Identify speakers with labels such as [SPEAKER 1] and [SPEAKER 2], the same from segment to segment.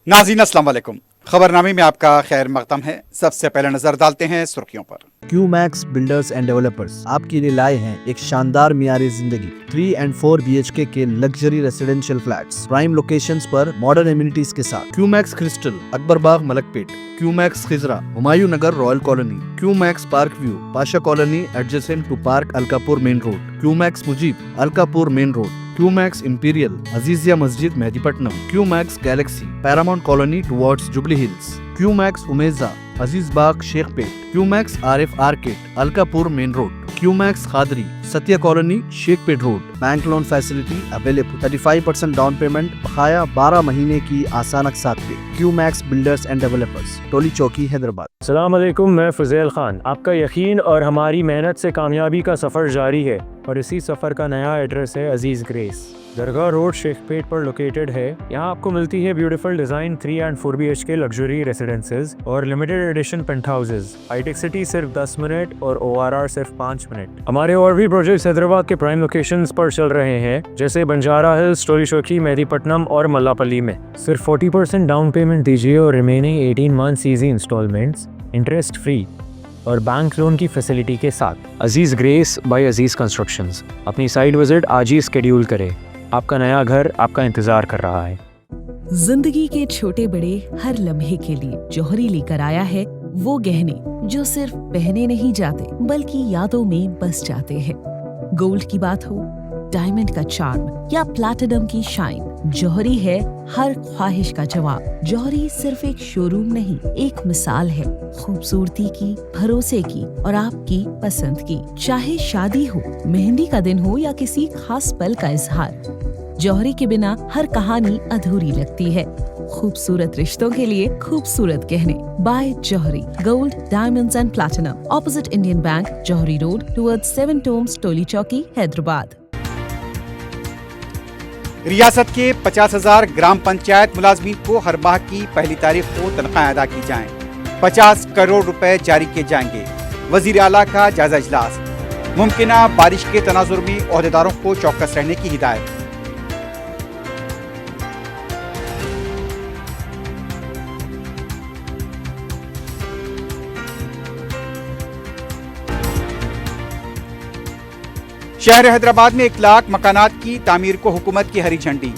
[SPEAKER 1] नाज़रीन अस्सलाम वालेकुम। खबरनामे में आपका खैर मकदम है। सबसे पहले नजर डालते हैं सुर्खियों पर।
[SPEAKER 2] क्यूमैक्स बिल्डर्स एंड डेवलपर्स आपके लिए लाए हैं एक शानदार मियारी जिंदगी 3 and 4 BHK के luxury residential flats prime locations पर मॉडर्न एमिनिटीज के साथ। Qmax Crystal, Akbar Bagh, Malakpet, Qmax Khizra, Humayun Nagar, Royal Colony, Qmax Park View, Pasha Colony adjacent to park Alkapur main road, Qmax Mujeeb, Alkapur main road, Qmax Imperial, Azizia Masjid, Mehdipatnam, Qmax Galaxy, Paramount Colony towards Jubilee Hills, Qmax Umeja, Aziz Bagh, Shaikpet, Qmax Arif Arcade, Alkapur main road, Qmax Khadri, Satya Colony, Shaikpet road. Bank loan facility available. 35% down payment, बकाया 12 महीने की आसान अक़सात पे। QMax builders and developers, टोली चौकी, हैदराबाद।
[SPEAKER 3] अस्सलाम वालेकुम, मैं फुज़ैल खान। आपका यकीन और हमारी मेहनत से कामयाबी का सफ़र जारी है और इसी सफ़र का नया एड्रेस है अजीज़ ग्रेस, दरगाह रोड, शेखपेट पर लोकेटेड है। यहाँ आपको मिलती है beautiful design 3 and 4 BHK luxury residences और limited edition penthouses. Hitec City सिर्फ 10 मिनट और ORR सिर्फ 5 मिनट। हमारे और भी प्रोजेक्ट्स हैदराबाद के प्राइम लोकेशंस पर चल रहे हैं, जैसे बंजारा हिल्स, टोली चौकी, मेहदीपट्टनम और मल्लापल्ली में। सिर्फ 40% डाउन पेमेंट दीजिए और remaining 18 months easy installments interest free और बैंक लोन की फैसिलिटी के साथ। Aziz grace by Aziz constructions. अपनी साइट विजिट आज ही स्केड्यूल करें। आपका नया घर आपका इंतजार कर रहा है।
[SPEAKER 4] जिंदगी के छोटे बड़े हर लम्हे के लिए जौहरी लेकर आया है वो गहने जो सिर्फ पहने नहीं जाते बल्कि यादों में बस जाते हैं। गोल्ड की बात हो, डायमंड का चार्म या प्लैटिनम की शाइन, जौहरी है हर ख्वाहिश का जवाब। जौहरी सिर्फ एक शोरूम नहीं, एक मिसाल है खूबसूरती की, भरोसे की और आपकी पसंद की। चाहे शादी हो, मेहंदी का दिन हो या किसी खास पल का इजहार, जौहरी के बिना हर कहानी अधूरी लगती है। खूबसूरत रिश्तों के लिए खूबसूरत गहने by Jauhari, gold, diamonds and platinum, opposite Indian Bank, Jauhari road, towards 7 tombs, Toli Chowki, Hyderabad.
[SPEAKER 1] रियासत के 50,000 ग्राम पंचायत मुलाजमीन को हर माह की पहली तारीख को तनख्वाह अदा की जाएं। 50 करोड़ रुपए जारी किए जाएंगे। वजीर आला का जायजा इजलास। मुमकिना बारिश के तनाजुर में ओहदेदारों को चौकस रहने की हिदायत। शहर हैदराबाद में 1 लाख मकानात की तामीर को हुकूमत की हरी झंडी।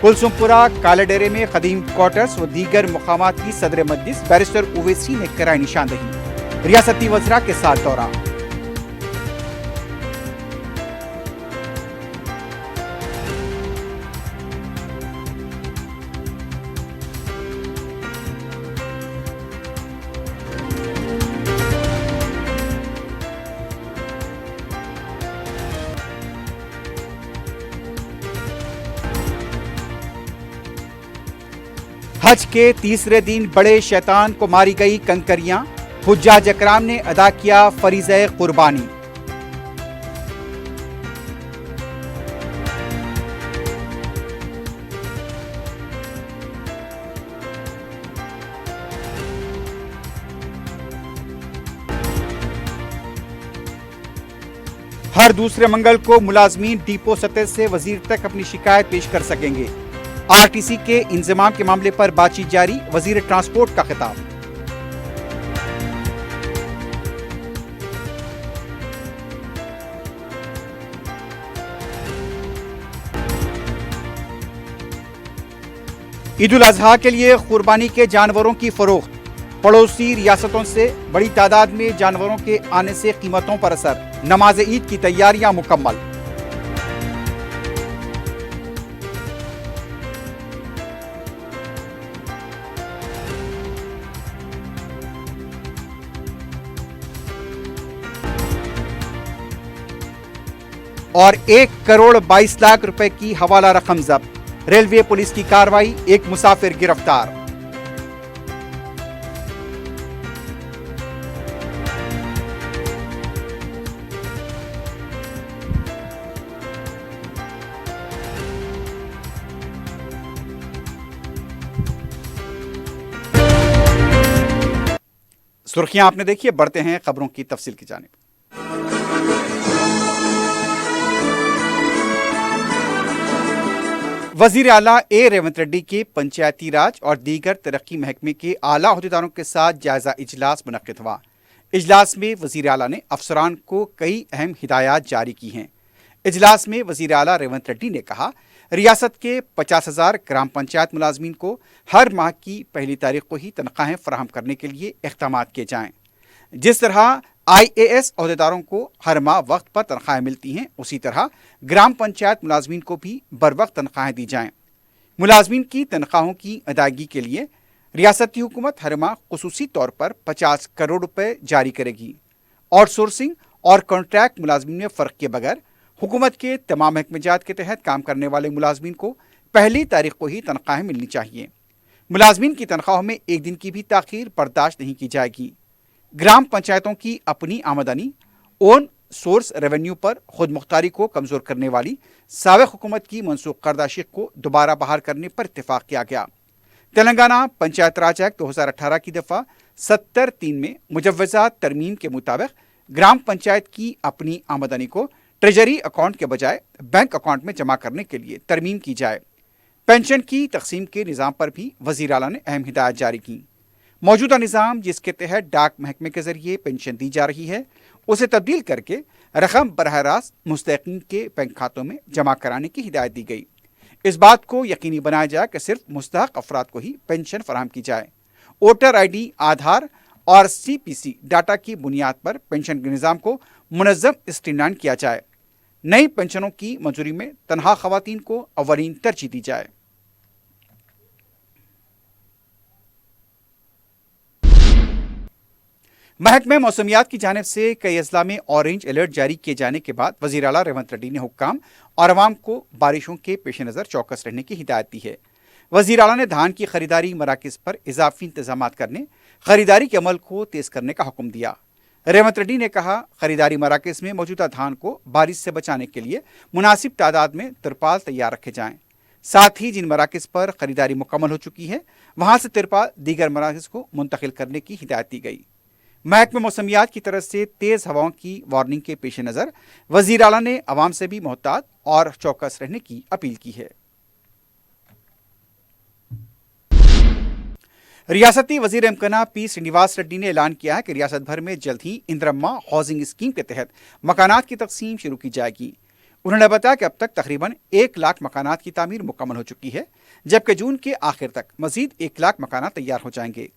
[SPEAKER 1] कुलसुमपुरा कालाडेरे में कदीम क्वार्टर्स व दीगर मुकामात की सदर मजलिस बैरिस्टर ओवैसी ने कराई निशानदही। रियासती वज़रा के साथ दौरा। हज के तीसरे दिन बड़े शैतान को मारी गई कंकरियां। हुज्जाज अकराम ने अदा किया फरीज़े कुर्बानी। हर दूसरे मंगल को मुलाजमीन डिपो सतह से वजीर तक अपनी शिकायत पेश कर सकेंगे। RTC के इंतजाम के मामले पर बातचीत जारी। वजीर ट्रांसपोर्ट का खिताब। ईद उल अजहा के लिए कुर्बानी के जानवरों की फरोख्त। पड़ोसी रियासतों से बड़ी तादाद में जानवरों के आने से कीमतों पर असर। नमाज ईद की तैयारियां मुकम्मल। और 1 करोड़ 22 लाख रुपए की हवाला रकम जब्त। रेलवे पुलिस की कार्रवाई, एक मुसाफिर गिरफ्तार। सुर्खियां आपने देखी, बढ़ते हैं खबरों की तफसील की जानिब। वजीर आला ए रेवंत रेड्डी के पंचायती राज और दीगर तरक्की महकमे के आला अहदेदारों के साथ जायजा इजलास मुनक्किद हुआ। इजलास में वजीर आला ने अफसरान को कई अहम हिदायत जारी की हैं। इजलास में वजीर आला रेवंत रेड्डी ने कहा, रियासत के 50,000 ग्राम पंचायत मुलाजमीन को हर माह की पहली तारीख को ही तनख्वाहें फराहम करने के लिए इक़दाम किए जाएं। जिस तरह IAS अहदेदारों को हर माह वक्त पर तनख्वाहें मिलती हैं, उसी तरह ग्राम पंचायत मुलाजमीन को भी बर वक्त तनख्वाहें दी जाएं। मुलाजमीन की तनख्वाहों की अदायगी के लिए रियासती हुकूमत हर माह खुसूसी तौर पर 50 करोड़ रुपए जारी करेगी। आउटसोर्सिंग और कॉन्ट्रैक्ट मुलाजमीन में फ़र्क के बगैर हुकूमत के तमाम महकमेजात के तहत काम करने वाले मुलाजमीन को पहली तारीख को ही तनख्वाहें मिलनी चाहिए। मुलाजमीन की तनख्वाहों में एक दिन की भी ताख़ीर बर्दाश्त नहीं की जाएगी। ग्राम पंचायतों की अपनी आमदनी ओन सोर्स रेवेन्यू पर खुद मुख्तारी को कमज़ोर करने वाली साबिक़ हुकूमत की मनसूख करदा शिक को दोबारा बहाल करने पर इत्तेफाक किया गया। तेलंगाना पंचायत राज एक्ट 2018 की दफ़ा 70(3) में मुजव्वज़ा तरमीम के मुताबिक ग्राम पंचायत की अपनी आमदनी को ट्रेजरी अकाउंट के बजाय बैंक अकाउंट में जमा करने के लिए तरमीम की जाए। पेंशन की तकसीम के निज़ाम पर भी वज़ीर आला ने अहम हिदायत जारी की। मौजूदा निज़ाम जिसके तहत डाक महकमे के ज़रिए पेंशन दी जा रही है, उसे तब्दील करके रकम बरह रास्त मुस्तहिक़ीन के बैंक खातों में जमा कराने की हिदायत दी गई। इस बात को यकीनी बनाया जाए कि सिर्फ मुस्तहक़ अफराद को ही पेंशन फराहम की जाए। वोटर ID, आधार और CPC डाटा की बुनियाद पर पेंशन के निज़ाम को मुनज़्ज़म स्ट्रीमलाइन किया जाए। नई पेंशनों की मंजूरी में तनहा ख़वातीन को अव्वलीन तरजीह दी जाए। महकमे मौसमियात की जानिब से कई अजला में ऑरेंज अलर्ट जारी किए जाने के बाद वज़ीर आला रेवंत रेड्डी ने हुक्काम और अवाम को बारिशों के पेश नज़र चौकस रहने की हिदायत दी है। वज़ीर आला ने धान की खरीदारी मराकज़ पर इजाफी इंतजाम करने, खरीदारी के अमल को तेज़ करने का हुक्म दिया। रेवंत रेड्डी ने कहा, खरीदारी मराकज़ में मौजूदा धान को बारिश से बचाने के लिए मुनासिब तादाद में तिरपाल तैयार रखे जाएँ। साथ ही जिन मराकज़ पर खरीदारी मुकम्मल हो चुकी है, वहाँ से तिरपाल दीगर मराकज़ को मुंतकिल करने की हिदायत दी गई। महकमे मौसमियात की तरफ से तेज़ हवाओं की वार्निंग के पेश नज़र वज़ीर आला ने अवाम से भी मोहतात और चौकस रहने की अपील की है। रियासती वज़ीर एमकना P श्रीनिवास रेड्डी ने ऐलान किया है कि रियासत भर में जल्द ही इंदिरम्मा हाउसिंग स्कीम के तहत मकानात की तकसीम शुरू की जाएगी। उन्होंने बताया कि अब तक तकरीबन 1 लाख मकानात की तामीर मुकम्मल हो चुकी है, जबकि जून के आखिर तक मज़ीद 1 लाख मकानात तैयार हो जाएंगे।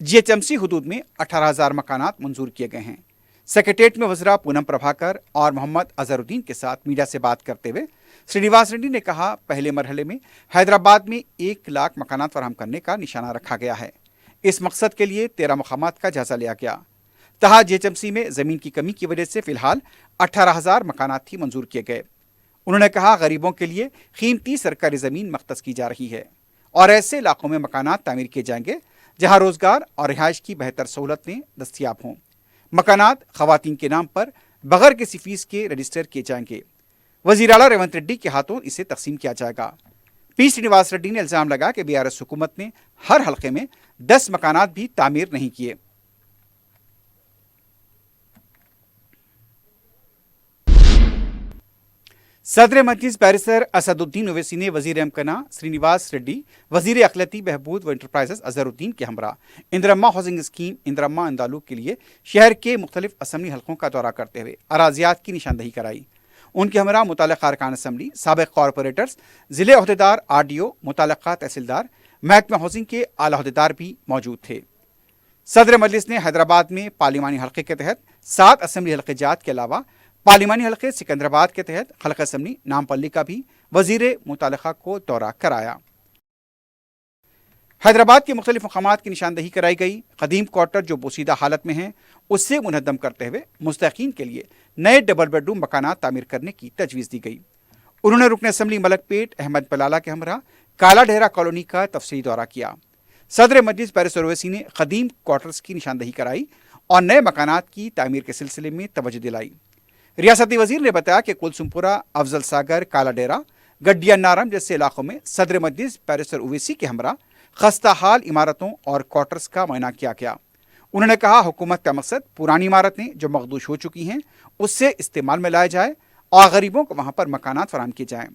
[SPEAKER 1] GHMC हुदूद में 18,000 मकानात मंजूर किए गए हैं। सेक्रेटेरिएट में वज़रा पूनम प्रभाकर और मोहम्मद अजहरुद्दीन के साथ मीडिया से बात करते हुए श्रीनिवास रेड्डी ने कहा, पहले मरहले में हैदराबाद में 1 लाख मकानात फराहम करने का निशाना रखा गया है। इस मकसद के लिए 13 मकामात का जायजा लिया गया। तहा GHMC में ज़मीन की कमी की वजह से फ़िलहाल 18,000 मकानात ही मंजूर किए गए। उन्होंने कहा, गरीबों के लिए कीमती सरकारी ज़मीन मख्तस की जा रही है और ऐसे इलाकों में मकानात तामीर किए जाएंगे जहाँ रोज़गार और रिहाइश की बेहतर सहूलतें दस्तियाब हों। मकानात ख़वातीन के नाम पर बगैर किसी फीस के रजिस्टर किए जाएंगे। वज़ीर आला रेवंत रेड्डी के हाथों इसे तकसीम किया जाएगा। P श्रीनिवास रेड्डी ने इल्ज़ाम लगाया कि BRS हुकूमत ने हर हल्के में 10 मकानात भी तामीर नहीं किए। सदर मजलिस बैरिस्टर असदुद्दीन ओवैसी ने वज़ीर एमकना श्रीनिवास रेड्डी, वज़ीर अक़लियती बहबूद व इंटरप्राइजेस अज़हरुद्दीन के हमरा इंदिरम्मा हाउसिंग स्कीम इंदिरम्मा अंदालू के लिए शहर के मुख्तलिफ असम्बली हल्कों का दौरा करते हुए अराज़ियात की निशानदही कराई। उनके हमरा मुतल्लिक़ा अरकान असम्बली, साबिक़ कॉरपोरेटर्स, ज़िले अहदेदार, RDO, मुतल्लिक़ा तहसीलदार, महकमा हाउसिंग के आला अहदेदार भी मौजूद थे। सदर मजलिस ने हैदराबाद में पार्लिमानी हल्के के तहत 7 असम्बली हल्के जात के अलावा पार्लिमानी हल्के सिकंदराबाद के तहत हल्का असम्बली नामपल्ली का भी वज़ीर मुतालिका को दौरा कराया। हैदराबाद के मुख्तलिफ मकामात की निशानदही कराई गई। कदीम क्वार्टर जो बोसीदा हालत में हैं, उससे मुनहदम करते हुए मुस्तहिक़ीन के लिए नए डबल बेडरूम मकानात तामीर करने की तजवीज़ दी गई। उन्होंने रुकन असम्बली मलकपेट अहमद पलाला के हमरा काला डेरा कॉलोनी का तफसीली दौरा किया। सदर मजलिस बैरिस्टर ओवैसी ने कदीम क्वार्टर्स की निशानदही कराई और नए मकानात की तामीर के सिलसिले में तवज्जो दिलाई। रियासती वज़ीर ने बताया कि कुलसुमपुरा, अफजल सागर, काला डेरा, गड्डिया नारम जैसे इलाकों में सदर मजलिस बैरिस्टर ओवैसी के हमरा खस्ता हाल इमारतों और क्वार्टर्स का मुआयना किया गया। उन्होंने कहा, हुकूमत का मकसद पुरानी इमारतें जो मखदूश हो चुकी हैं उससे इस्तेमाल में लाया जाए और गरीबों को वहाँ पर मकानात फराहम किए जाएँ।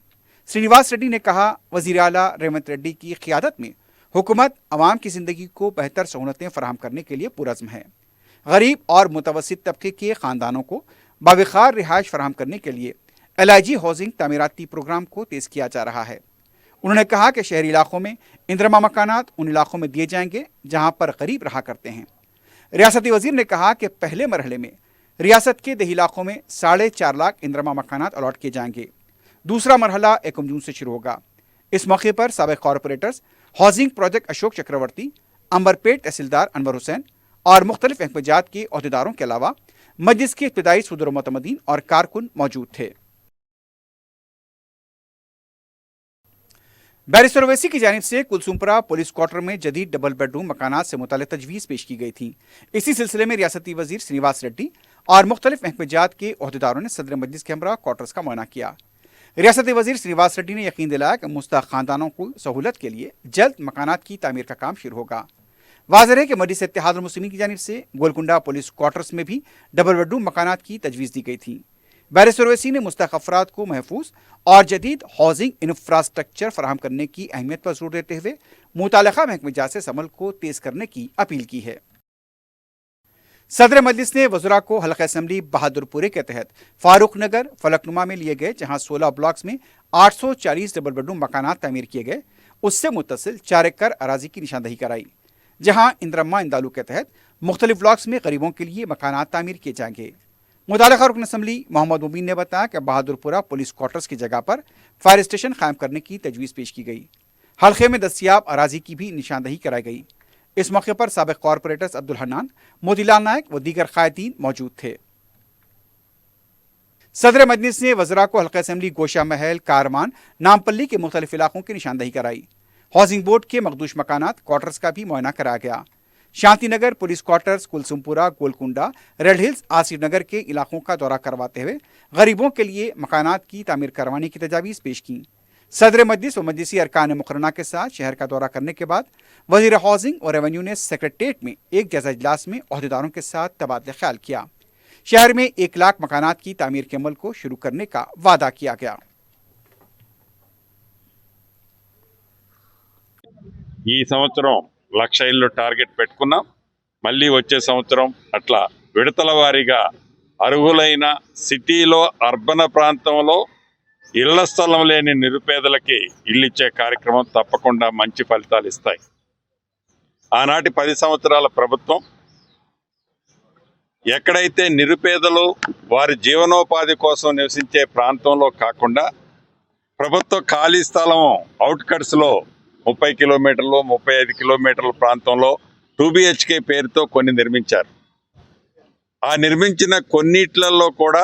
[SPEAKER 1] श्रीनिवास रेड्डी ने कहा, वजीर आला रेवंत रेड्डी की क़ियादत में हुकूमत अवाम की ज़िंदगी को बेहतर सहूलतें फराहम करने के लिए पुरज़्म है। गरीब और मुतवस्सित तबके के ख़ानदानों को बावखार रिहाइश फराहम करने के लिए LIG हाउसिंग तामीराती प्रोग्राम को तेज़ किया जा रहा है। उन्होंने कहा कि शहरी इलाकों में इंदिरमा मकानात उन इलाकों में दिए जाएंगे जहां पर गरीब रहा करते हैं। रियासती वजीर ने कहा कि पहले मरहले में रियासत के देही इलाकों में 4.5 लाख इंदिरमा मकानात अलॉट किए जाएंगे। दूसरा मरहला 1 जून से शुरू होगा। इस मौके पर साबिक़ कॉरपोरेटर्स हाउसिंग प्रोजेक्ट अशोक चक्रवर्ती, अंबरपेट तहसीलदार अनवर हुसैन और मुख्तलिफ महकमेजात के अहदेदारों के अलावा मजलिस के इब्तिदाई सदर मुतमदीन और कारकुन मौजूद थे। बैरिस्टर ओवैसी की जानिब से कुलसुमपुरा पुलिस क्वार्टर में जदीद डबल बेडरूम मकानात से मुताल्लिक़ तजवीज़ पेश की गई थी। इसी सिलसिले में रियासती वजीर श्रीनिवास रेड्डी और मुख्तलिफ महकमेजात के अहदेदारों ने सदर मजलिस के हमरा क्वार्टर्स का मुआयना किया। रियासती वजीर श्रीनिवास रेड्डी ने यकीन दिलाया कि मुस्तहक़ ख़ानदानों को सहूलत के लिए जल्द मकानात की तामीर का काम शुरू होगा। वाज़ेह है कि मजलिस इत्तेहादुल मुस्लिमीन की जानिब से गोलकुंडा पुलिस क्वार्टर्स में भी डबल बेडरूम मकानात की तजवीज़ दी गई थी। बैरिस्टर ओवैसी ने मुस्तहक़ अफराद को महफूज और जदीद हाउसिंग इंफ्रास्ट्रक्चर फराहम करने की अहमियत पर जोर देते हुए मुताल्लिक़ा महकमेजात से इस अमल को तेज़ करने की अपील की है। सदर मजलिस ने वज़रा को हल्का असम्बली बहादुरपुरे के तहत फारूक नगर फलकनुमा में लिए गए, जहां 16 ब्लॉक्स में 840 डबल बेडरूम मकानात तामीर किए गए, उससे मुत्तसिल 4 एकड़ अराजी की निशानदही कराई, जहां इंदिरमा इंदालू के तहत मुख्तलिफ ब्लॉक्स में गरीबों के लिए मकानात तामीर किए जाएंगे। मुताल्लिक़ा रुकन असम्बली मोहम्मद मुबीन ने बताया कि बहादुरपुरा पुलिस क्वार्टर्स की जगह पर फायर स्टेशन कायम करने की तजवीज़ पेश की गई। हल्के में दस्तियाब अराजी की भी निशानदही कराई गई। इस मौके पर साबिक़ कॉरपोरेटर्स अब्दुल हन्नान, मोतीलाल नायक व दीगर कायदीन मौजूद थे। सदर मजलिस ने वज़रा को हल्का असम्बली गोशा महल, कारमान, नामपल्ली के मुख्तलिफ इलाकों की निशानदही कराई। हाउसिंग बोर्ड के मखदूश मकानात क्वार्टर्स का भी मुआयना कराया गया। शांति नगर पुलिस क्वार्टर्स, कुलसुमपुरा, गोलकुंडा, रेड हिल्स, आसिफ नगर के इलाकों का दौरा करवाते हुए गरीबों के लिए मकानात की तामीर करवाने की तजावीज़ पेश की। सदर मजलिस व मजलिसी अरकान मुकर्रना के साथ शहर का दौरा करने के बाद वज़ीर हाउसिंग और रेवेन्यू ने सेक्रेटेरिएट में एक जायजा इजलास में अहदेदारों के साथ तबादला ख्याल किया। शहर में 1 लाख मकानात की तामीर के अमल को शुरू करने का वादा किया गया।
[SPEAKER 5] ఈ సంవత్సరం 1,00,000 ఇళ్ళు టార్గెట్ పెట్టుకున్నాం. మళ్ళీ వచ్చే సంవత్సరం అట్లా విడతల వారీగా అర్హులైన సిటీలో అర్బన్ ప్రాంతంలో ఇళ్ల స్థలం లేని నిరుపేదలకి ఇల్లు ఇచ్చే కార్యక్రమం తప్పకుండా మంచి ఫలితాలు ఇస్తాయి. ఆనాటి 10 సంవత్సరాల ప్రభుత్వం ఎక్కడైతే నిరుపేదలు వారి జీవనోపాధి కోసం నివసించే ప్రాంతంలో కాకుండా ప్రభుత్వ ఖాళీ స్థలం అవుట్కట్స్లో 30 కిలోమీటర్లు 35 కిలోమీటర్ల ప్రాంతంలో 2 BHK పేరుతో కొన్ని నిర్మించారు. ఆ నిర్మించిన కొన్నిట్లలో కూడా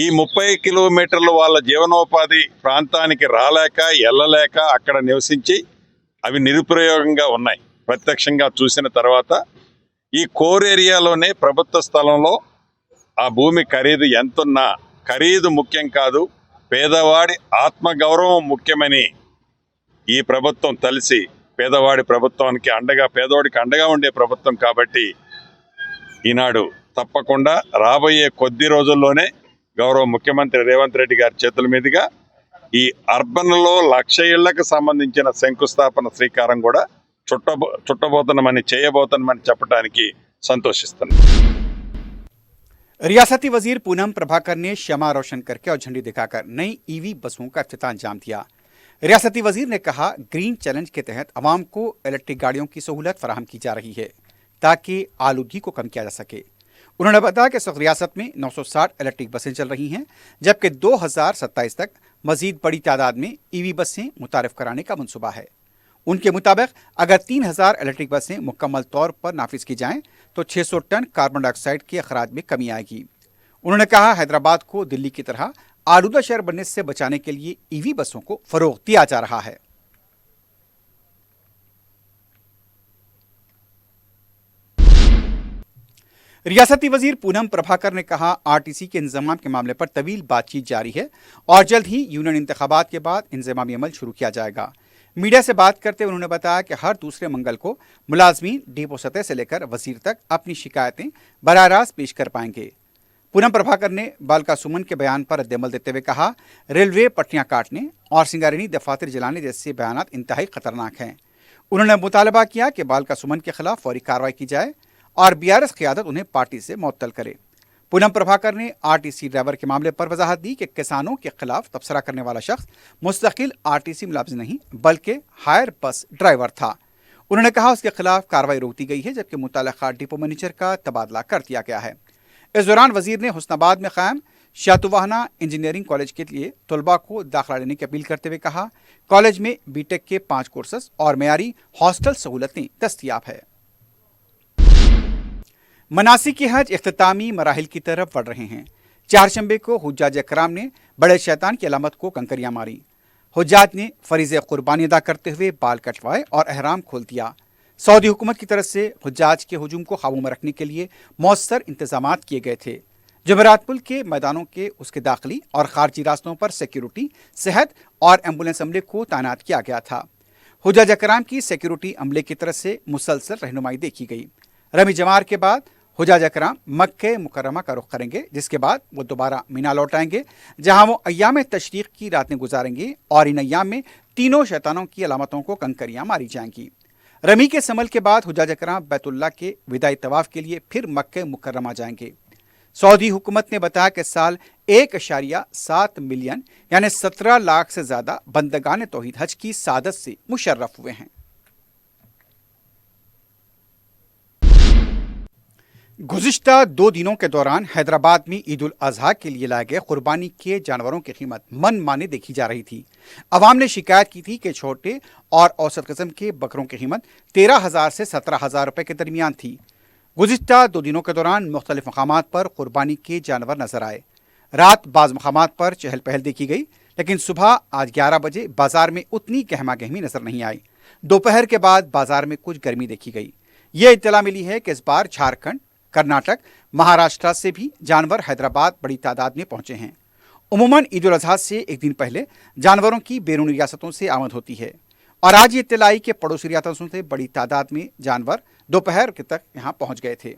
[SPEAKER 5] ఈ 30 కిలోమీటర్లు వాళ్ళ జీవనోపాధి ప్రాంతానికి రాలేక వెళ్ళలేక అక్కడ నివసించి అవి నిరుపయోగంగా ఉన్నాయి. ప్రత్యక్షంగా చూసిన తర్వాత ఈ కోర్ ఏరియాలోనే ప్రభుత్వ స్థలంలో ఆ భూమి ఖరీదు ఎంతున్నా ఖరీదు ముఖ్యం కాదు, పేదవాడి ఆత్మగౌరవం ముఖ్యమని ఈ ప్రభుత్వం తెలిసి పేదవాడి ప్రభుత్వానికి అండగా, పేదవాడికి అండగా ఉండే ప్రభుత్వం కాబట్టి ఈనాడు తప్పకుండా రాబోయే కొద్ది రోజుల్లోనే గౌరవ ముఖ్యమంత్రి రేవంత్ రెడ్డి గారి చేతుల మీదుగా ఈ అర్బన్లో 1,00,000 ఇళ్లకు సంబంధించిన శంకుస్థాపన శ్రీకారం కూడా చుట్టబోతున్నామని చేయబోతున్నామని చెప్పడానికి సంతోషిస్తున్నాను.
[SPEAKER 1] रियासती वजीर पूनम प्रभाकर ने शमा रोशन करके और झंडी दिखाकर नई EV बसों का इफ्तिताह अंजाम दिया। रियासती वजीर ने कहा, ग्रीन चैलेंज के तहत आवाम को इलेक्ट्रिक गाड़ियों की सहूलत फराहम की जा रही है ताकि आलूदगी को कम किया जा सके। उन्होंने बताया कि इस वक्त रियासत में 960 इलेक्ट्रिक बसें चल रही हैं, जबकि 2027 तक मजीद बड़ी तादाद में EV बसें मुतारिफ कराने का मनसूबा है। उनके मुताबिक अगर 3,000 इलेक्ट्रिक बसें मुकम्मल तौर पर नाफिज की जाएं तो 600 टन कार्बन डाइऑक्साइड के अखराज में कमी आएगी। उन्होंने कहा, हैदराबाद को दिल्ली की तरह आलूदा शहर बनने से बचाने के लिए EV बसों को फरोग दिया जा रहा है। रियासती वजीर पूनम प्रभाकर ने कहा, RTC के इंतजाम के मामले पर तवील बातचीत जारी है और जल्द ही यूनियन इंतखाबात के बाद इंतजामी अमल शुरू किया जाएगा। मीडिया से बात करते हुए उन्होंने बताया कि हर दूसरे मंगल को मुलाजमीन डिपो सतह से लेकर वजीर तक अपनी शिकायतें बराह रास्त पेश कर पाएंगे। पूनम प्रभाकर ने बालका सुमन के बयान पर रद्दअमल देते हुए कहा, रेलवे पटरियां काटने और सिंगारेनी दफातर जलाने जैसे बयान इंतहाई खतरनाक हैं। उन्होंने मुतालबा किया कि बालका सुमन के खिलाफ फौरी कार्रवाई की जाए और बीआरएस क़यादत उन्हें पार्टी से मुअत्तल करे। पूनम प्रभाकर ने आरटीसी ड्राइवर के मामले पर वजाहत दी कि किसानों के खिलाफ तबसरा करने वाला शख्स मुस्तकिल आरटीसी मुलाजिम नहीं बल्कि हायर बस ड्राइवर था। उन्होंने कहा उसके खिलाफ कार्रवाई रोक दी गई है जबकि मुतल्लिका डिपो मैनेजर का तबादला कर दिया गया है। इस दौरान वजीर ने हुस्नाबाद में कायम शातुवाहना इंजीनियरिंग कॉलेज के लिए तलबा को दाखिला लेने की अपील करते हुए कहा, कॉलेज में बीटेक के 5 कोर्सेज और मयारी हॉस्टल सहूलतें दस्तयाब है। मनासिक के हज इख्तितामी मराहिल की तरफ बढ़ रहे हैं। चारशंबे को हुज्जाज कराम ने बड़े शैतान की अलामत को कंकरियां मारी। हुज्जाज ने फरीज़े कुर्बानी अदा करते हुए बाल कटवाए और अहराम खोल दिया। सऊदी हुकूमत की तरफ से हुज्जाज के हुजूम को काबू में रखने के लिए मौसर इंतजाम किए गए थे। जमरात पुल के मैदानों के उसके दाखिली और खारजी रास्तों पर सिक्योरिटी, सेहत और एम्बुलेंस अमले को तैनात किया गया था। हुज्जाज कराम की सिक्योरिटी अमले की तरफ से मुसलसल रहनुमाई देखी गई। रमी जमार के बाद हुज्जाज कराम मक्के मुकर्रमा का रुख करेंगे, जिसके बाद वो दोबारा मीना लौट आएंगे जहां वो अय्याम तशरीक की रातें गुजारेंगे और इन अय्याम में तीनों शैतानों की अलामतों को कंकरियां मारी जाएंगी। रमी के समल के बाद हुज्जाज कराम बैतुल्लाह के विदाई तवाफ के लिए फिर मक्के मुकर्रमा जाएंगे। सऊदी हुकूमत ने बताया कि साल 1.7 मिलियन यानी 17 लाख से ज्यादा बंदगान तौहीद हज की सादत से मुशर्रफ हुए हैं। गुज़िश्ता 2 दिनों के दौरान हैदराबाद में ईद उल अजहा के लिए लाए गए कुर्बानी के जानवरों की कीमत मन माने देखी जा रही थी। अवाम ने शिकायत की थी कि छोटे और औसत किस्म के बकरों की कीमत 13,000 से 17,000 रुपए के दरमियान थी। गुज़िश्ता 2 दिनों के दौरान मुख्तलिफ मकामात पर कुर्बानी के जानवर नजर आए। रात बाज़ मकामात पर चहल पहल देखी गई, लेकिन सुबह आज 11 बजे बाजार में उतनी गहमा गहमी नजर नहीं आई। दोपहर के बाद बाजार में कुछ गर्मी देखी गई। ये इत्तला मिली है कि इस बार झारखंड, कर्नाटक, महाराष्ट्र से भी जानवर हैदराबाद बड़ी तादाद में पहुंचे हैं। उमूमन ईद उल अजहा से एक दिन पहले जानवरों की बैरूनी रियासतों से आमद होती है और आज ये इत्तला आई कि पड़ोसी रियासतों से बड़ी तादाद में जानवर दोपहर तक यहाँ पहुंच गए थे।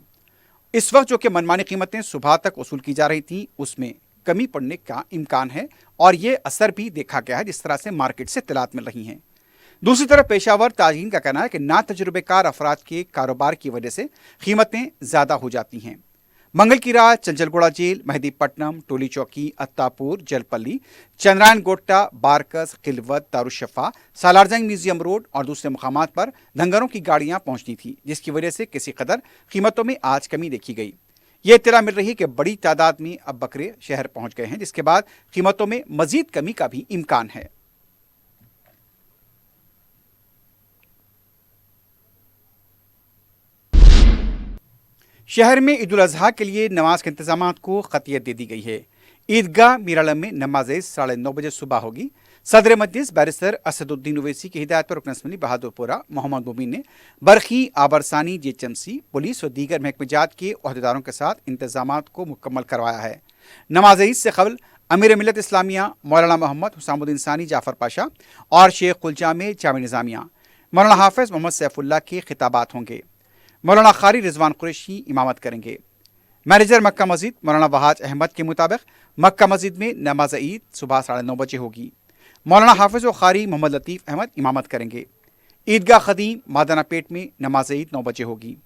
[SPEAKER 1] इस वक्त जो कि मनमानी कीमतें सुबह तक वसूल की जा रही थी, उसमें कमी पड़ने का इम्कान है और ये असर भी देखा गया है जिस तरह से मार्केट से इत्तलात मिल रही हैं। दूसरी तरफ पेशावर ताजीन का कहना है कि ना तजुर्बेकार अफराद के कारोबार की वजह से कीमतें ज़्यादा हो जाती हैं। मंगल की रात चंचलगोड़ा जेल, मेहदीपट्टनम, टोली चौकी, अत्तापुर, जलपल्ली, चंद्रायन गोट्टा, बारकस, खिलवत, दारुशफा, सालारजंग म्यूजियम रोड और दूसरे मकामात पर लंगरों की गाड़ियां पहुंचनी थी, जिसकी वजह से किसी कदर कीमतों में आज कमी देखी गई। ये इत्तला मिल रही है कि बड़ी तादाद में अब बकरे शहर पहुंच गए हैं, जिसके बाद कीमतों में मजीद कमी का भी इम्कान है। शहर में ईद उल अजहा के लिए नमाज के इंतजाम को खतियत दे दी गई है। ईदगाह मीरालम में नमाज 9:30 बजे सुबह होगी। सदर मजलिस बैरिस्टर असदुद्दीन ओवैसी की हिदायत पर रुकन असम्बली बहादुरपुरा मोहम्मद मुबीन ने बरखी, आबरसानी, जेएचएमसी, पुलिस और दीगर महकमेजात के अहदेदारों के साथ इंतजाम को मुकम्मल करवाया है। नमाज ईद से कबल अमीर मिलत इस्लामिया मौलाना मोहम्मद हुसामुद्दीन सानी जाफर पाशा और शेख उल जामे जामे निज़ामिया मौलाना हाफिज मोहम्मद सैफुल्लाह के खिताबात होंगे। मौलाना कारी रिजवान कुरैशी इमामत करेंगे। मैनेजर मक्का मस्जिद मौलाना वहाज अहमद के मुताबिक मक्का मस्जिद में नमाज ईद सुबह 9:30 बजे होगी। मौलाना हाफिज व कारी मोहम्मद लतीफ़ अहमद इमामत करेंगे। ईदगाह खदीम मादाना पेट में नमाज ईद 9 बजे होगी।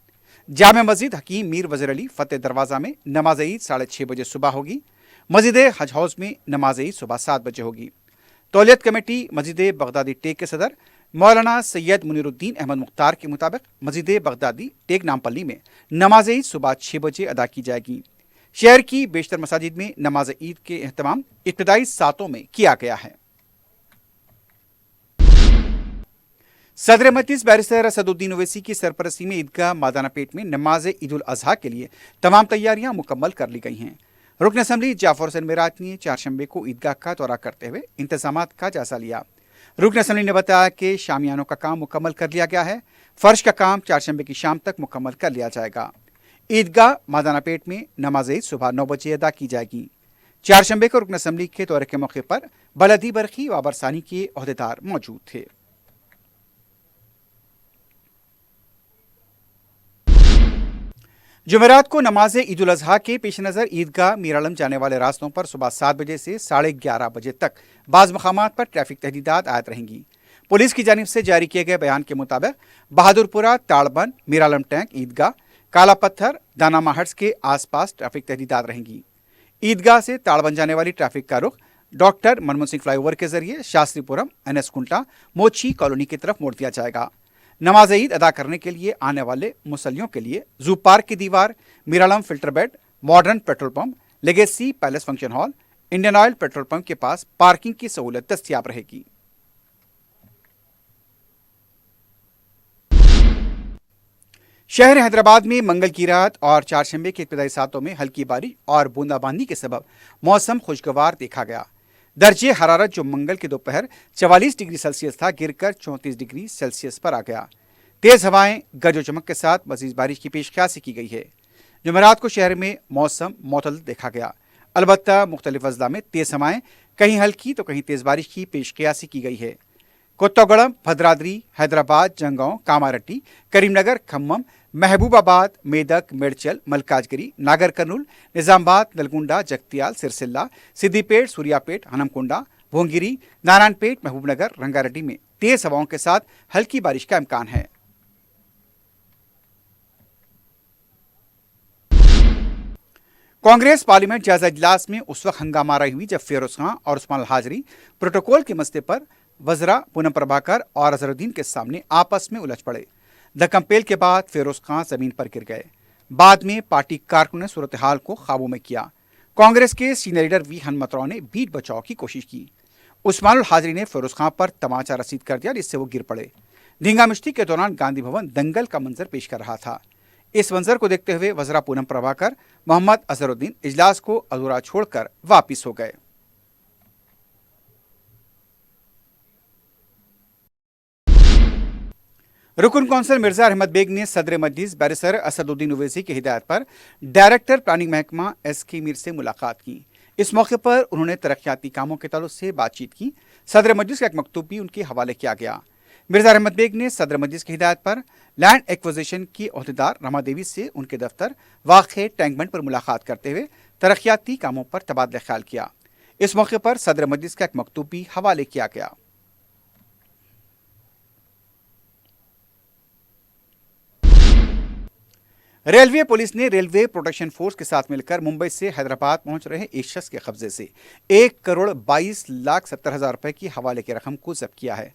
[SPEAKER 1] जामे मस्जिद हकीम मीर वज़ीर अली फ़तेह दरवाज़ा में नमाज ईद 6:30 बजे सुबह होगी। मस्जिद हज हाउस में नमाज ईद सुबह 7 बजे होगी। तौलियत कमेटी मस्जिद बगदादी टेक के सदर मौलाना सैयद मुनीरुद्दीन अहमद मुख्तार के मुताबिक मस्जिद बगदादी टेक नामपल्ली में नमाज ईद सुबह 6 बजे अदा की जाएगी। शहर की बेशतर मसाजिद में नमाज ईद के एहतमाम इब्तदाई सातों में किया गया है। सदर मजलिस बैरिस्टर असदुद्दीन ओवैसी की सरपरस्ती में ईदगाह मादाना पेट में नमाज ईद उल अजहा के लिए तमाम तैयारियां मुकम्मल कर ली गई हैं। रुकन असम्बली जाफर हुसैन मेरात ने चारशंबे को ईदगाह का दौरा करते हुए इंतजामात का जायजा लिया। रुकन असम्बली ने बताया कि शामियानों का काम मुकम्मल कर लिया गया है। फर्श का काम चारशंबे की शाम तक मुकम्मल कर लिया जाएगा। ईदगाह मादाना पेट में नमाज ईद सुबह 9 बजे अदा की जाएगी। चारशंबे को रुकन असम्बली के दौरे के मौके पर बलदी बरखी व आबरसानी के अहदेदार मौजूद थे। जुमेरात को नमाज ईद उल अजहा के पेश नज़र ईदगाह मीरालम जाने वाले रास्तों पर सुबह 7 बजे से 11:30 बजे तक बाज़ मकामात पर ट्रैफिक तहदीदात आयद रहेंगी। पुलिस की जानिब से जारी किए गए बयान के मुताबिक बहादुरपुरा, ताड़बन, मीरालम टैंक ईदगाह, काला पत्थर, दाना माहट्स के आसपास ट्रैफिक तहदीदात रहेंगी। ईदगाह से ताड़बन जाने वाली ट्रैफिक का रुख डॉक्टर मनमोहन सिंह फ्लाईओवर के जरिए शास्त्रीपुरम, NS कुंटा, मोची कॉलोनी की तरफ मोड़ दिया जाएगा। नमाज ईद अदा करने के लिए आने वाले मुसल्लियों के लिए जू पार्क की दीवार, Miralam filter bed, modern petrol pump, legacy palace function hall, Indian oil petrol pump के पास पार्किंग की सहूलत दस्तयाब रहेगी। शहर हैदराबाद में मंगल की रात और चारशंबे के इब्तिदाई सातों में हल्की बारिश और बूंदाबांदी के सबब मौसम खुशगवार देखा गया। दर्जे हरारत जो मंगल के दोपहर 44 डिग्री सेल्सियस था, गिरकर 34 डिग्री सेल्सियस पर आ गया। तेज हवाएं, गरज चमक के साथ मजीद बारिश की पेशकशी की गई है। जुमेरात को शहर में मौसम मुअतदल देखा गया। अलबत्ता मुख्तलिफ अजला में तेज हवाएं, कहीं हल्की तो कहीं तेज बारिश की पेशकशी की गई है। कोत्तागुड़म, भद्राद्री, हैदराबाद, जंगांव, कामारेड्डी, करीमनगर, खम्मम, महबूबाबाद, मेदक, मेडचल, मलकाजगिरी, नागर कर्नूल, निजामाबाद, नलगुंडा, जगतियाल, सिरसिल्ला, सिद्दीपेट, सूर्यापेट, हनमकुंडा, भोंगिरी, नारायणपेट, महबूबनगर, रंगारेड्डी में तेज हवाओं के साथ हल्की बारिश का इम्कान है। कांग्रेस पार्लियामेंट जायजा इजलास में उस वक्त हंगामा रही हुई जब फिरोज खान और उस्मान हाजरी प्रोटोकॉल के मसले पर वज़रा पूनम प्रभाकर और अजहरुद्दीन के सामने आपस में उलझ पड़े। धक्कमपेल के बाद फिरोज खान जमीन पर गिर गए। बाद में पार्टी कारकुन ने सूरत हाल को काबू में किया। कांग्रेस के सीनियर लीडर वी हनुमतराव ने बीट बचाव की कोशिश की। उस्मान हाजरी ने फिरोज खान पर तमाचा रसीद कर दिया, जिससे वो गिर पड़े। धींगामुश्ती के दौरान गांधी भवन दंगल का मंजर पेश कर रहा था। इस मंजर को देखते हुए वज़रा पूनम प्रभाकर, मोहम्मद अजहरुद्दीन इजलास को अधूरा छोड़कर वापिस हो गए। रुकन कौंसल मिर्जा अहमद बेग ने सदर मजलिस बैरिस्टर असदुद्दीन ओवैसी की हिदायत पर डायरेक्टर प्लानिंग महकमा SK मीर से मुलाकात की। इस मौके पर उन्होंने तरक्याती कामों के ताल्लुक से बातचीत की। सदर मजलिस का एक मकतूब भी उनके हवाले किया गया। मिर्जा अहमद बेग ने सदर मजलिस की हिदायत पर लैंड एक्विजिशन की अहदेदार रमा देवी से उनके दफ्तर वाक़े टैंक बंड पर मुलाकात करते हुए तरक्याती कामों पर तबादला ख्याल किया। इस मौके पर सदर मजलिस का एक मकतूब भी हवाले किया गया। रेलवे पुलिस ने रेलवे प्रोटेक्शन फोर्स के साथ मिलकर मुंबई से हैदराबाद पहुंच रहे एक शख्स के कब्जे से 1,22,70,000 रुपए की हवाले की रकम को जब्त किया है।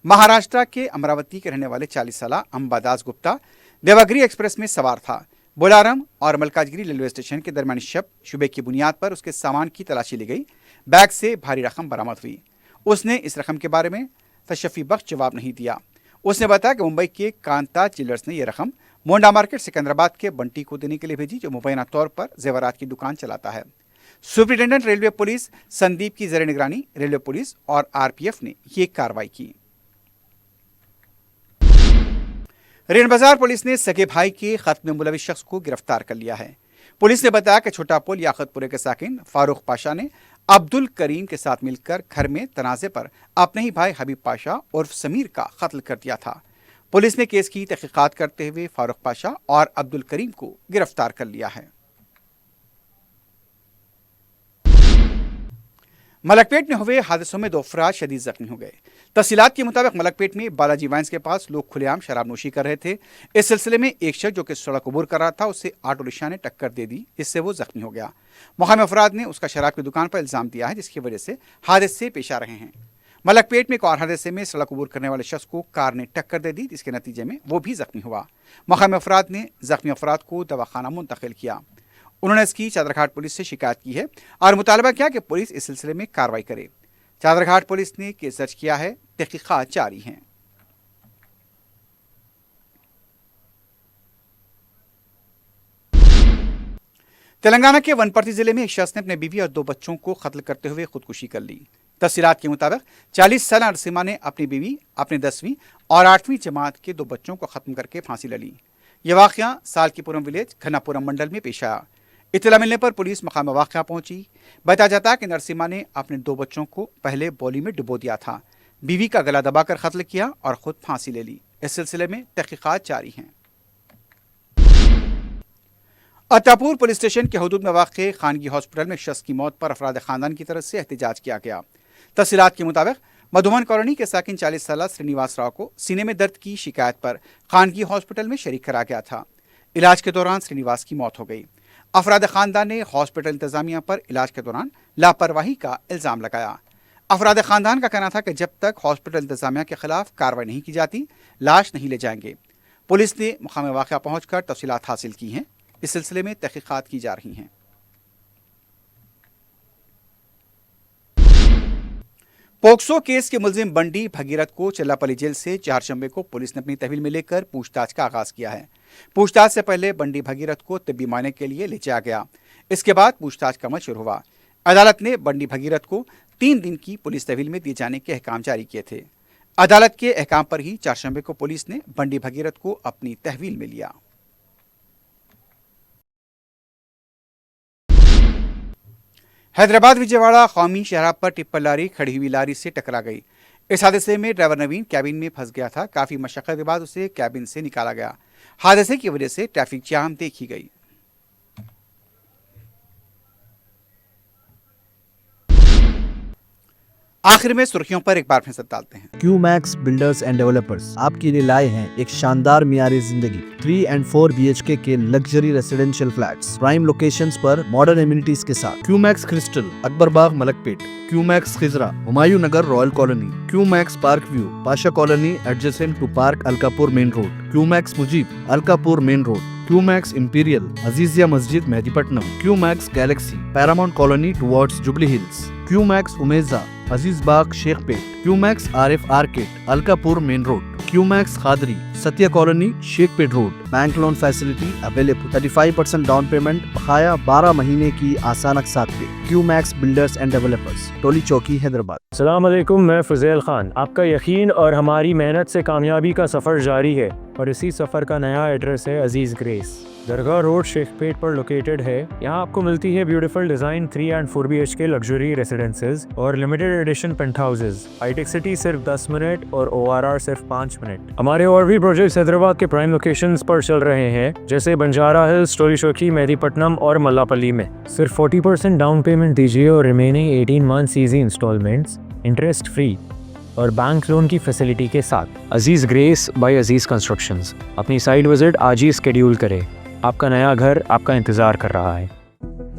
[SPEAKER 1] महाराष्ट्र के अमरावती के रहने वाले 40 साल अंबादास गुप्ता देवागिरी एक्सप्रेस में सवार था। बोलारम और मलकाजगिरी रेलवे स्टेशन के दरमियानी शुबे की बुनियाद पर उसके सामान की तलाशी ली गई। बैग से भारी रकम बरामद हुई। उसने इस रकम के बारे में तशफ़ी बख्श जवाब नहीं दिया। उसने बताया कि मुंबई के कांता चिल्लर्स ने यह रकम मोंडा मार्केट सिकंदराबाद के बंटी को देने के लिए भेजी, जो मुबैना तौर पर जेवरात की दुकान चलाता है। सुप्रिंटेंडेंट रेलवे पुलिस संदीप की ज़ेर निगरानी रेलवे पुलिस और RPF ने यह कार्रवाई की। रेन बाजार पुलिस ने सगे भाई के खत्म में मुलविस शख्स को गिरफ्तार कर लिया है। पुलिस ने बताया कि छोटा पुल याकतपुरे के साकिन फारूक पाशा ने अब्दुल करीम के साथ मिलकर घर में तनाज़े पर अपने ही भाई हबीब पाशा उर्फ समीर का कत्ल कर दिया था। पुलिस ने केस की तहकीकात करते हुए फारूक पाशा और अब्दुल करीम को गिरफ्तार कर लिया है। मलकपेट में हुए हादसों में 2 अफराद शदीद जख्मी हो गए। तफसीलात के मुताबिक मलकपेट में बालाजी वाइन्स के पास लोग खुलेआम शराब नोशी कर रहे थे। इस सिलसिले में एक शख्स जो कि सड़क अबूर कर रहा था, उसे ऑटो रिक्शा ने टक्कर दे दी, जिससे वो जख्मी हो गया। मुकामी अफराद ने उसका शराब की दुकान पर इल्जाम दिया है, जिसकी वजह से हादसे पेश आ रहे हैं। मलकपेट में एक और हादसे में सड़क अबूर करने वाले शख्स को कार ने टक्कर दे दी, जिसके नतीजे में वो भी जख्मी हुआ। मुकामी अफराद ने जख्मी अफराद को दवाखाना मुंतकिल किया। उन्होंने इसकी चादरघाट पुलिस से शिकायत की है और मुतालबा किया कि पुलिस इस सिलसिले में कार्रवाई करे। चादरघाट पुलिस ने केस दर्ज किया है, तहकीकात जारी हैं। तेलंगाना के वनपर्ती जिले में एक शख्स ने अपने बीवी और 2 बच्चों को कत्ल करते हुए खुदकुशी कर ली। तफसीलात के मुताबिक 40 साल नरसिम्हा ने अपनी बीवी, अपने 10वीं और 8वीं जमात के 2 बच्चों को खत्म करके फांसी ले ली। यह वाक़या सालकीपुरम विलेज घनापुरम मंडल में पेश आया। इत्तला मिलने पर पुलिस मकाम वाक़या पहुंची। बताया जाता है कि नरसिम्हा ने अपने 2 बच्चों को पहले बौली में डुबो दिया था, बीवी का गला दबाकर कत्ल किया और खुद फांसी ले ली। इस सिलसिले में तहकीकात जारी हैं। अत्तापुर पुलिस स्टेशन के हदूद में वाक़ खानगी हॉस्पिटल में शख्स की मौत पर अफराद खानदान की तरफ से एहतजाज किया गया। तफसीलात के मुताबिक मधुबन कॉलोनी के साकिन 40 साल श्रीनिवास राव को सीने में दर्द की शिकायत पर खानगी हॉस्पिटल में शरीक करा गया था। इलाज के दौरान श्रीनिवास की मौत हो गई। अफराद खानदान ने हॉस्पिटल इंतजामिया पर इलाज के दौरान लापरवाही का इल्ज़ाम लगाया। अफराद खानदान का कहना था कि जब तक हॉस्पिटल इंतजामिया के खिलाफ कार्रवाई नहीं की जाती लाश नहीं ले जाएंगे। पुलिस ने मुकाम वाक़या पहुंचकर तफसीलात हासिल की हैं। इस सिलसिले में तहकीकात की जा रही हैं। पोक्सो केस के मुलजिम बंडी भगीरथ को चिल्लापल्ली जेल से चारशंबे को पुलिस ने अपनी तहवील में लेकर पूछताछ का आगाज किया है। पूछताछ से पहले बंडी भगीरथ को तिब्बी मायने के लिए ले जाया गया। इसके बाद पूछताछ का अमल शुरू हुआ। अदालत ने बंडी भगीरथ को 3 दिन की पुलिस तहवील में दिए जाने के अहकाम जारी किए थे। अदालत के अहकाम पर ही चारशंबे को पुलिस ने बंडी भगीरथ को अपनी तहवील में लिया। हैदराबाद विजयवाड़ा कौमी शहराब पर टिप्पर लारी खड़ी हुई लारी से टकरा गई। इस हादसे में ड्राइवर नवीन कैबिन में फंस गया था। काफी मशक्कत के बाद उसे कैबिन से निकाला गया। हादसे की वजह से ट्रैफिक जाम देखी गई। आखिर में सुर्खियों पर एक बार फिर से डालते हैं।
[SPEAKER 2] क्यूमैक्स बिल्डर्स एंड डेवलपर्स आपके लिए लाए हैं एक शानदार मियारी जिंदगी 3 and 4 BHK के luxury residential flats prime locations पर मॉडर्न एमिनिटीज के साथ। Qmax Crystal Akbarbagh Malakpet, Qmax Khizra Humayun Nagar Royal Colony, Qmax Park View Pasha Colony adjacent to park Alkapur main road, Qmax Mujeeb Alkapur main road, Qmax Imperial Azizia Masjid Mehdipatnam, Qmax Galaxy Paramount Colony towards Jubilee Hills, Qmax Umeja Aziz Bagh Shaikpet, Qmax Arif Arcade Alkapur main road, Qmax Khadri Satya Colony Shaikpet road. Bank loan facility available. 35% down payment बकाया 12 महीने की आसान अक़सात पे। QMax builders and developers, टोली चौकी, हैदराबाद।
[SPEAKER 3] अस्सलाम वालेकुम, मैं फुज़ैल खान। आपका यकीन और हमारी मेहनत से कामयाबी का सफ़र जारी है और इसी सफ़र का नया एड्रेस है अजीज़ ग्रेस। दरगाह रोड शेखपेट पर लोकेटेड है। यहाँ आपको मिलती है beautiful design 3 and 4 BHK luxury residences और limited edition penthouses. Hitec City सिर्फ 10 मिनट और ORR सिर्फ 5 मिनट। हमारे और भी प्रोजेक्ट्स हैदराबाद के प्राइम लोकेशंस पर चल रहे हैं, जैसे बंजारा हिल्स, टोली चौकी, मेहदीपट्टनम और मल्लापल्ली में। सिर्फ 40% डाउन पेमेंट दीजिए और remaining 18 months easy installments interest free और बैंक लोन की फैसिलिटी के साथ। Aziz grace by Aziz constructions. अपनी साइट विजिट आज ही स्केड्यूल करें। आपका नया घर आपका इंतजार कर रहा है।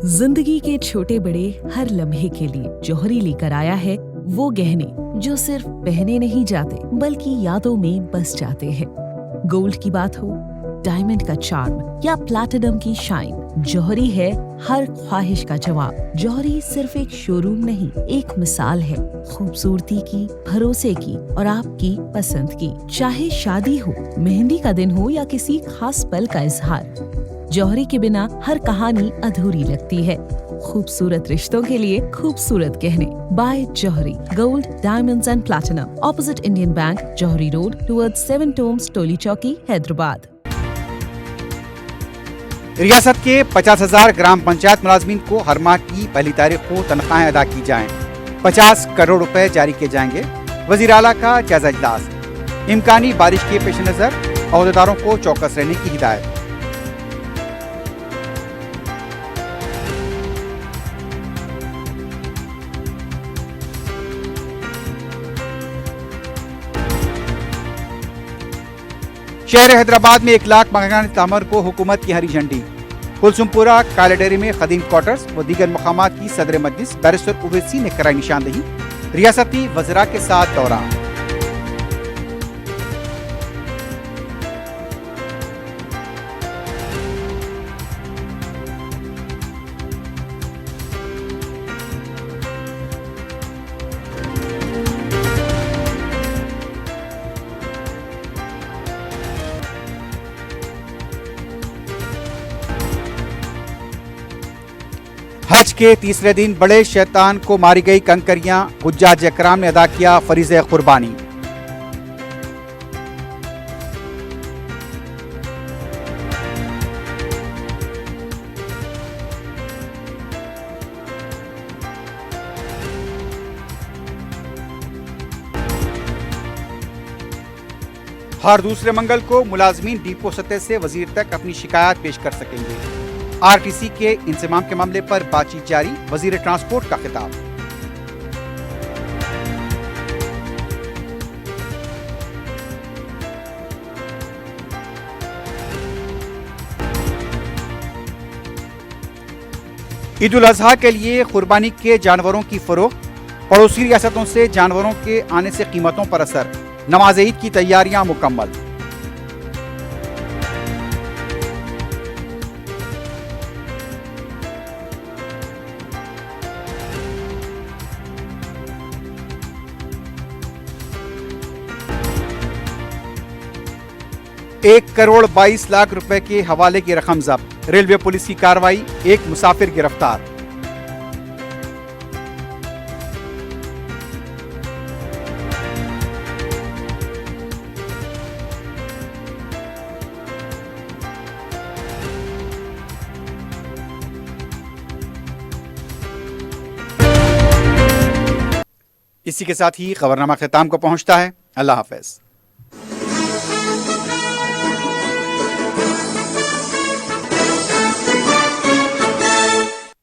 [SPEAKER 4] जिंदगी के छोटे बड़े हर लम्हे के लिए जौहरी लेकर आया है वो गहने जो सिर्फ पहने नहीं जाते बल्कि यादों में बस जाते हैं। गोल्ड की बात हो, डायमंड का चार्म या प्लैटिनम की शाइन, जौहरी है हर ख्वाहिश का जवाब। जौहरी सिर्फ एक शोरूम नहीं, एक मिसाल है खूबसूरती की, भरोसे की और आपकी पसंद की। चाहे शादी हो, मेहंदी का दिन हो या किसी खास पल का इजहार, जौहरी के बिना हर कहानी अधूरी लगती है। खूबसूरत रिश्तों के लिए खूबसूरत गहने by Jauhari. Gold, diamonds and platinum, opposite Indian Bank, Jauhari road towards 7 tombs, Toli Chowki, Hyderabad.
[SPEAKER 1] रियासत के 50,000 ग्राम पंचायत मुलाजमीन को हर माह की पहली तारीख को तनख्वाहें अदा की जाएं। 50 करोड़ रुपए जारी किए जाएंगे। वजीर आला का जायजा इजलास। इम्कानी बारिश के पेश नजर अहदेदारों को चौकस रहने की हिदायत। शहर हैदराबाद में 1 लाख मकान तामीर को हुकूमत की हरी झंडी। कुलसुमपुरा कालेडेरी में खदीम क्वार्टर्स व दीगर मकामात की सदर मजलिस बैरिस्टर ओवैसी ने कराई निशानदही। रियासती वज़रा के साथ दौरा। हज के तीसरे दिन बड़े शैतान को मारी गई कंकरियां। हुज्जाज इकराम ने अदा किया फरीज़े कुर्बानी। हर दूसरे मंगल को मुलाजमीन डिपो सतह से वजीर तक अपनी शिकायत पेश कर सकेंगे। आरटीसी के इंतजाम के मामले पर बातचीत जारी, वजीर ट्रांसपोर्ट का खिताब। ईद उल अजहा के लिए कुर्बानी के जानवरों की फरोख्त, पड़ोसी रियासतों से जानवरों के आने से कीमतों पर असर, नमाज ईद की तैयारियां मुकम्मल। एक करोड़ 22 लाख रुपए के हवाले की रकम जब्त, रेलवे पुलिस की कार्रवाई, एक मुसाफिर गिरफ्तार। इसी के साथ ही खबरनामा ख़िताम को पहुंचता है। अल्लाह हाफ़िज़।